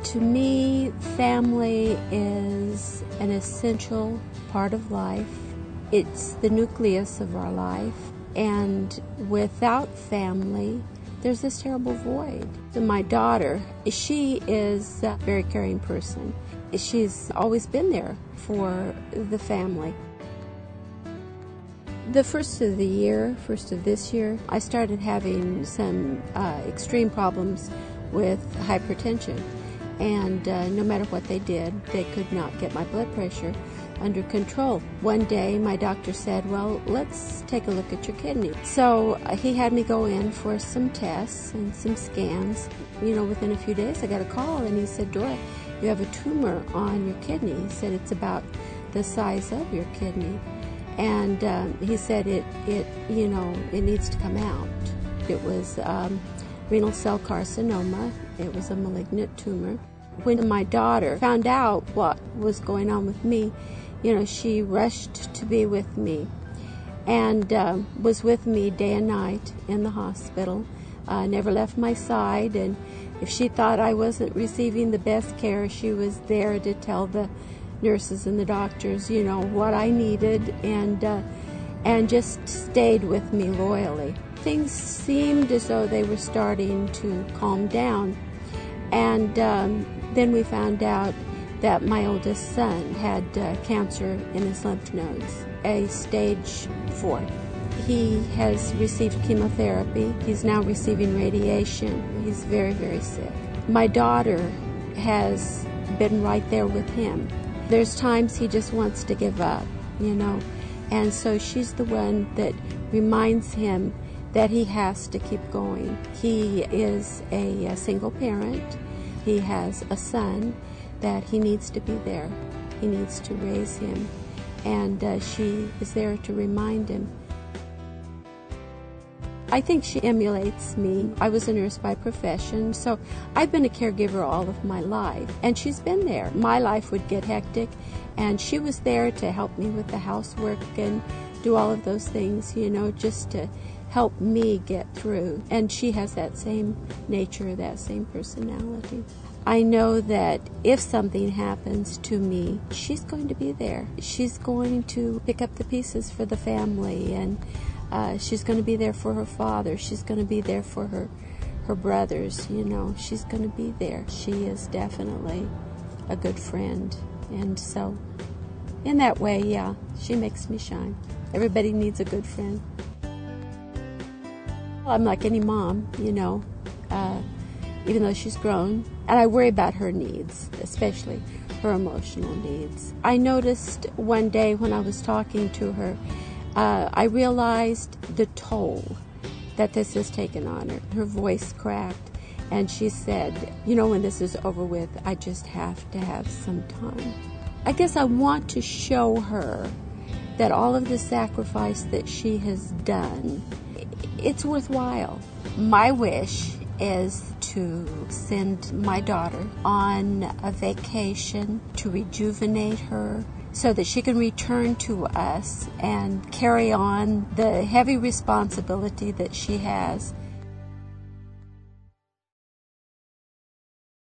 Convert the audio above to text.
To me, family is an essential part of life. It's the nucleus of our life. And without family, there's this terrible void. My daughter, she is a very caring person. She's always been there for the family. The first of this year, I started having some extreme problems with hypertension. And no matter what they did, they could not get my blood pressure under control. One day, my doctor said, well, let's take a look at your kidney. So he had me go in for some tests and some scans. Within a few days, I got a call, and he said, Dora, you have a tumor on your kidney. He said it's about the size of your kidney. And he said it needs to come out. It was renal cell carcinoma. It was a malignant tumor. When my daughter found out what was going on with me, she rushed to be with me and was with me day and night in the hospital. Never left my side, and if she thought I wasn't receiving the best care, she was there to tell the nurses and the doctors, what I needed, and just stayed with me loyally. Things seemed as though they were starting to calm down, and then we found out that my oldest son had cancer in his lymph nodes, a stage 4. He has received chemotherapy. He's now receiving radiation. He's very, very sick. My daughter has been right there with him. There's times he just wants to give up, and so she's the one that reminds him that he has to keep going. He is a single parent. He has a son that he needs to be there. He needs to raise him, and she is there to remind him. I think she emulates me. I was a nurse by profession, so I've been a caregiver all of my life, and she's been there. My life would get hectic, and she was there to help me with the housework and do all of those things, just to help me get through. And she has that same nature, that same personality. I know that if something happens to me, she's going to be there. She's going to pick up the pieces for the family, and she's going to be there for her father. She's going to be there for her brothers, She's going to be there. She is definitely a good friend. And so, in that way, yeah, she makes me shine. Everybody needs a good friend. I'm like any mom, even though she's grown. And I worry about her needs, especially her emotional needs. I noticed one day when I was talking to her, I realized the toll that this has taken on her. Her voice cracked, and she said, when this is over with, I just have to have some time. I guess I want to show her that all of the sacrifice that she has done, it's worthwhile. My wish is to send my daughter on a vacation to rejuvenate her so that she can return to us and carry on the heavy responsibility that she has